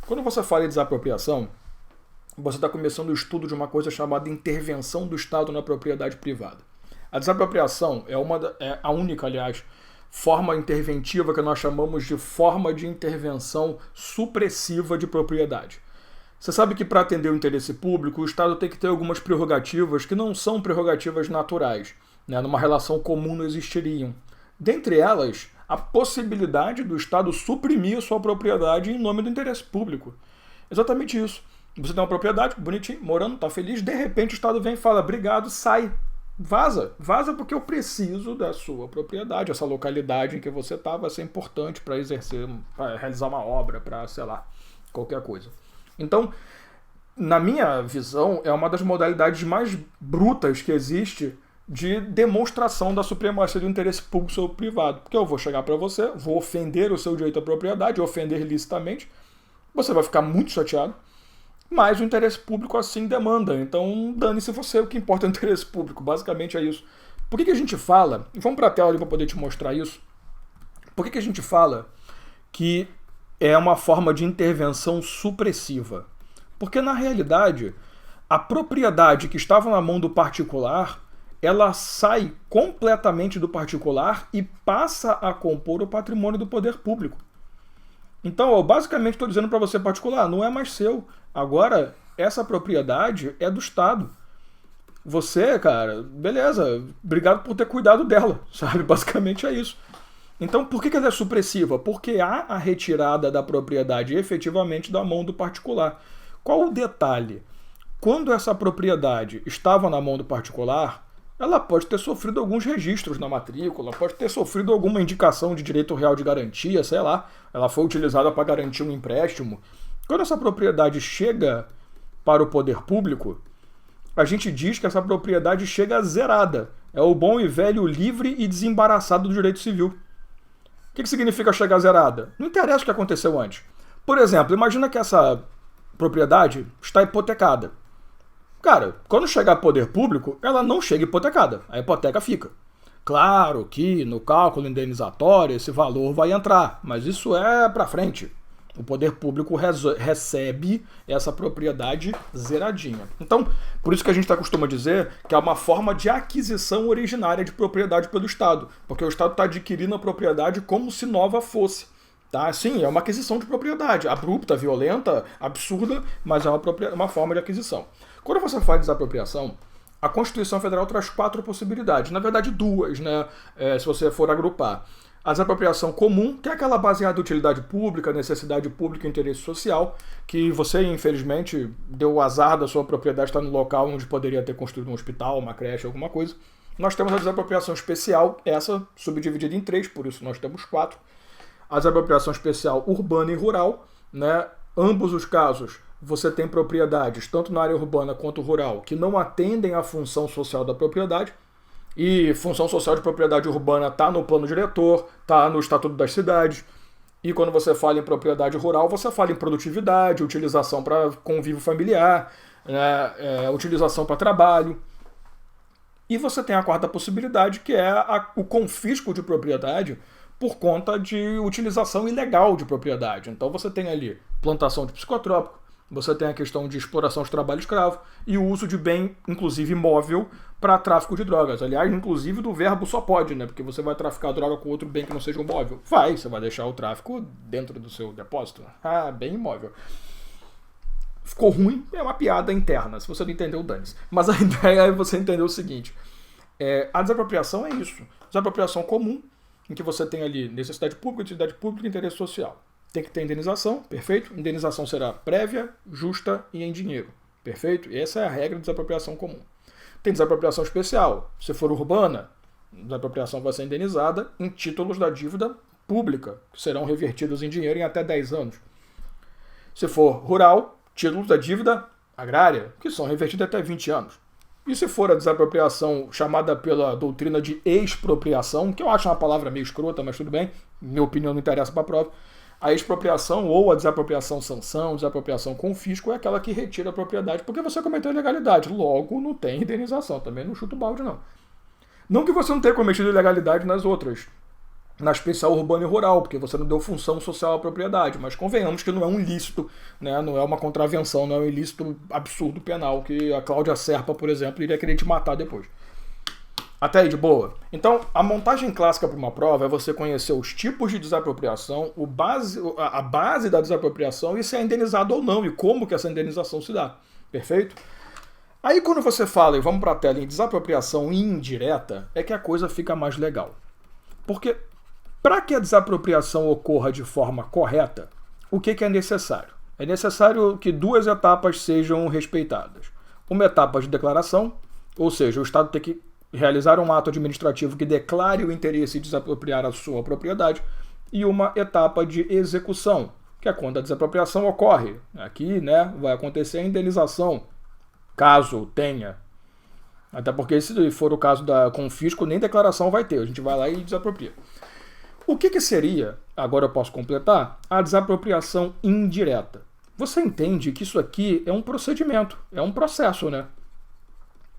Quando você fala em desapropriação, você está começando o estudo de uma coisa chamada intervenção do Estado na propriedade privada. A desapropriação é a única, aliás, forma interventiva que nós chamamos de forma de intervenção supressiva de propriedade. Você sabe que para atender o interesse público, o Estado tem que ter algumas prerrogativas que não são prerrogativas naturais, né? Numa relação comum não existiriam. Dentre elas, a possibilidade do Estado suprimir a sua propriedade em nome do interesse público. Exatamente isso. Você tem uma propriedade, bonitinho, morando, tá feliz, de repente o Estado vem e fala, obrigado, sai. Vaza porque eu preciso da sua propriedade, essa localidade em que você está vai ser importante para exercer, para realizar uma obra, para, sei lá, qualquer coisa. Então, na minha visão, é uma das modalidades mais brutas que existe de demonstração da supremacia do interesse público sobre o privado. Porque eu vou chegar para você, vou ofender o seu direito à propriedade, ofender licitamente, você vai ficar muito chateado, mas o interesse público assim demanda. Então, dane-se você, o que importa é o interesse público. Basicamente é isso. Por que a gente fala, e vamos para a tela ali para poder te mostrar isso, por que a gente fala que é uma forma de intervenção supressiva? Porque, na realidade, a propriedade que estava na mão do particular, ela sai completamente do particular e passa a compor o patrimônio do poder público. Então, eu basicamente estou dizendo para você particular, não é mais seu. Agora, essa propriedade é do Estado. Você, cara, beleza, obrigado por ter cuidado dela, sabe? Basicamente é isso. Então, por que ela é supressiva? Porque há a retirada da propriedade efetivamente da mão do particular. Qual o detalhe? Quando essa propriedade estava na mão do particular, ela pode ter sofrido alguns registros na matrícula, pode ter sofrido alguma indicação de direito real de garantia, sei lá, ela foi utilizada para garantir um empréstimo. Quando essa propriedade chega para o poder público, a gente diz que essa propriedade chega zerada. É o bom e velho livre e desembaraçado do direito civil. O que significa chegar zerada? Não interessa o que aconteceu antes. Por exemplo, imagina que essa propriedade está hipotecada. Cara, quando chegar ao poder público, ela não chega hipotecada. A hipoteca fica. Claro que no cálculo indenizatório esse valor vai entrar, mas isso é para frente. O poder público recebe essa propriedade zeradinha. Então, por isso que a gente costuma dizer que é uma forma de aquisição originária de propriedade pelo Estado. Porque o Estado está adquirindo a propriedade como se nova fosse. Tá? Sim, é uma aquisição de propriedade. Abrupta, violenta, absurda, mas é uma forma de aquisição. Quando você fala de desapropriação, a Constituição Federal traz 4 possibilidades. Na verdade, 2, né? Se você for agrupar. A desapropriação comum, que é aquela baseada em utilidade pública, necessidade pública e interesse social, que você, infelizmente, deu o azar da sua propriedade estar no local onde poderia ter construído um hospital, uma creche, alguma coisa. Nós temos a desapropriação especial, essa subdividida em 3, por isso nós temos 4. A desapropriação especial urbana e rural, né? Ambos os casos, você tem propriedades, tanto na área urbana quanto rural, que não atendem à função social da propriedade. E função social de propriedade urbana está no plano diretor, está no Estatuto das Cidades. E quando você fala em propriedade rural, você fala em produtividade, utilização para convívio familiar, né, utilização para trabalho. E você tem a 4ª possibilidade, que é o confisco de propriedade por conta de utilização ilegal de propriedade. Então você tem ali plantação de psicotrópico, você tem a questão de exploração de trabalho escravo e o uso de bem, inclusive imóvel, para tráfico de drogas. Aliás, inclusive do verbo só pode, né? Porque você vai traficar droga com outro bem que não seja um móvel. Você vai deixar o tráfico dentro do seu depósito. Bem imóvel. Ficou ruim, é uma piada interna. Se você não entendeu, dane-se. Mas a ideia é você entender o seguinte. A desapropriação é isso. Desapropriação comum, em que você tem ali necessidade pública, utilidade pública e interesse social. Tem que ter indenização, perfeito? Indenização será prévia, justa e em dinheiro, perfeito? E essa é a regra de desapropriação comum. Tem desapropriação especial. Se for urbana, a desapropriação vai ser indenizada em títulos da dívida pública, que serão revertidos em dinheiro em até 10 anos. Se for rural, títulos da dívida agrária, que são revertidos até 20 anos. E se for a desapropriação chamada pela doutrina de expropriação, que eu acho uma palavra meio escrota, mas tudo bem, minha opinião não interessa para a prova, a expropriação ou a desapropriação sanção, desapropriação confisco é aquela que retira a propriedade porque você cometeu ilegalidade. Logo, não tem indenização. Também não chuta o balde, não. Não que você não tenha cometido ilegalidade nas outras. na especial urbana e rural, porque você não deu função social à propriedade, mas convenhamos que não é um ilícito, né? Não é uma contravenção, não é um ilícito absurdo penal que a Cláudia Serpa, por exemplo, iria querer te matar depois. Até aí de boa? Então, a montagem clássica para uma prova é você conhecer os tipos de desapropriação, a base da desapropriação e se é indenizado ou não, e como que essa indenização se dá. Perfeito? Aí quando você fala, e vamos para a tela, em desapropriação indireta, é que a coisa fica mais legal. Porque para que a desapropriação ocorra de forma correta, o que é necessário? É necessário que duas etapas sejam respeitadas. Uma etapa de declaração, ou seja, o Estado tem que realizar um ato administrativo que declare o interesse de desapropriar a sua propriedade, e uma etapa de execução, que é quando a desapropriação ocorre. Aqui, né, vai acontecer a indenização, caso tenha. Até porque se for o caso da confisco, nem declaração vai ter, a gente vai lá e desapropria. O que seria, agora eu posso completar, a desapropriação indireta? Você entende que isso aqui é um procedimento, é um processo, né?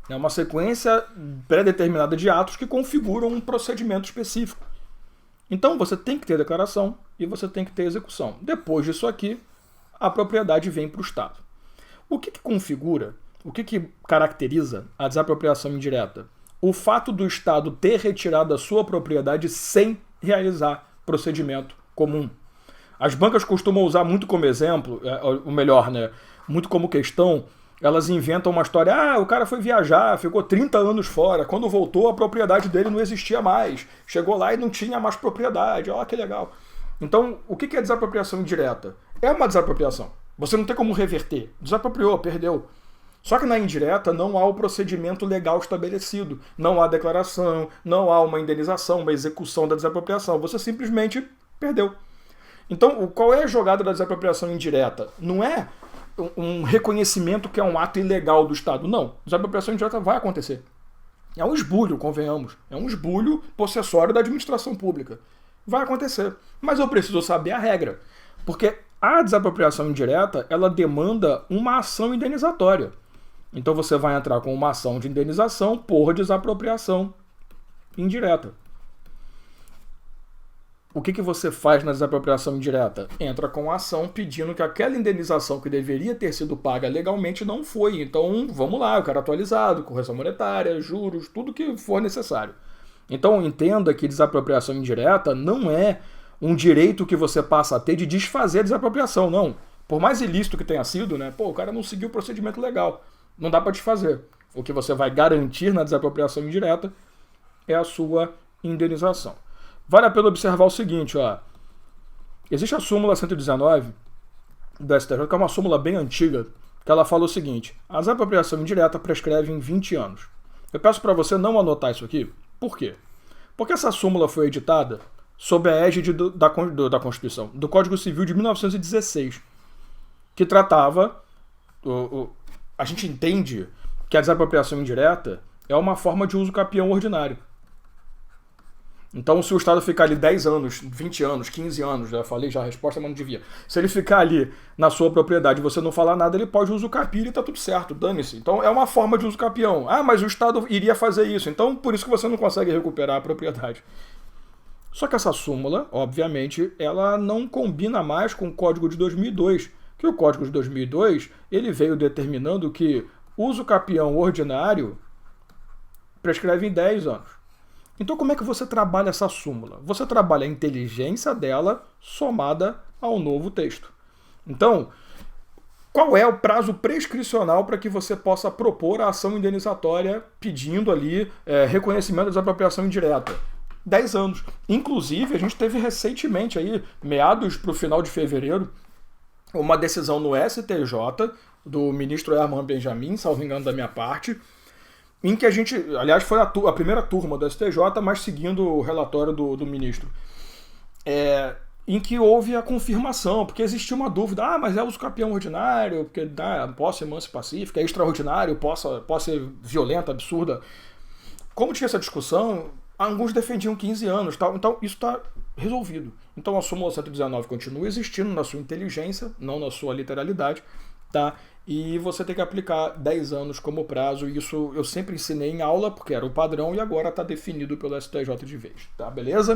É uma sequência pré-determinada de atos que configuram um procedimento específico. Então você tem que ter declaração e você tem que ter execução. Depois disso aqui, a propriedade vem para o Estado. O que configura, o que caracteriza a desapropriação indireta? O fato do Estado ter retirado a sua propriedade sem realizar procedimento comum. As bancas costumam usar muito como exemplo, ou melhor, né, muito como questão. Elas inventam uma história, o cara foi viajar, ficou 30 anos fora, quando voltou a propriedade dele não existia mais, chegou lá e não tinha mais propriedade, olha que legal. Então, o que é desapropriação indireta? É uma desapropriação, você não tem como reverter, desapropriou, perdeu. Só que na indireta não há o procedimento legal estabelecido, não há declaração, não há uma indenização, uma execução da desapropriação, você simplesmente perdeu. Então, qual é a jogada da desapropriação indireta? Não é um reconhecimento que é um ato ilegal do Estado. Não, desapropriação indireta vai acontecer. É um esbulho, convenhamos. É um esbulho possessório da administração pública. Vai acontecer. Mas eu preciso saber a regra. Porque a desapropriação indireta, ela demanda uma ação indenizatória. Então você vai entrar com uma ação de indenização por desapropriação indireta. O que você faz na desapropriação indireta? Entra com a ação pedindo que aquela indenização que deveria ter sido paga legalmente não foi. Então, vamos lá, eu quero atualizado, correção monetária, juros, tudo que for necessário. Então, entenda que desapropriação indireta não é um direito que você passa a ter de desfazer a desapropriação, não. Por mais ilícito que tenha sido, né? O cara não seguiu o procedimento legal. Não dá para desfazer. O que você vai garantir na desapropriação indireta é a sua indenização. Vale a pena observar o seguinte, ó. Existe a súmula 119 do STJ, que é uma súmula bem antiga, que ela fala o seguinte: a desapropriação indireta prescreve em 20 anos. Eu peço para você não anotar isso aqui. Por quê? Porque essa súmula foi editada sob a égide da Constituição, do Código Civil de 1916, que tratava... a gente entende que a desapropriação indireta é uma forma de uso capião ordinário. Então, se o Estado ficar ali 10 anos, 20 anos, 15 anos, já falei já a resposta, mas não devia. Se ele ficar ali na sua propriedade e você não falar nada, ele pode uso capir e tá tudo certo, dane-se. Então, é uma forma de uso capião. Mas o Estado iria fazer isso, então por isso que você não consegue recuperar a propriedade. Só que essa súmula, obviamente, ela não combina mais com o Código de 2002, que o Código de 2002, ele veio determinando que uso capião ordinário prescreve em 10 anos. Então como é que você trabalha essa súmula? Você trabalha a inteligência dela somada ao novo texto. Então, qual é o prazo prescricional para que você possa propor a ação indenizatória pedindo ali reconhecimento da desapropriação indireta? 10 anos. Inclusive, a gente teve recentemente, aí, meados para o final de fevereiro, uma decisão no STJ do ministro Herman Benjamin, salvo engano da minha parte, em que a gente, aliás, foi a primeira turma do STJ, mas seguindo o relatório do ministro, em que houve a confirmação, porque existia uma dúvida, mas é uso capião ordinário, porque posse, mansa e pacífica, é extraordinário, posse violenta, absurda. Como tinha essa discussão, alguns defendiam 15 anos, tal, então isso está resolvido. Então a súmula 119 continua existindo na sua inteligência, não na sua literalidade, tá? E você tem que aplicar 10 anos como prazo, e isso eu sempre ensinei em aula, porque era o padrão, e agora está definido pelo STJ de vez, tá? Beleza?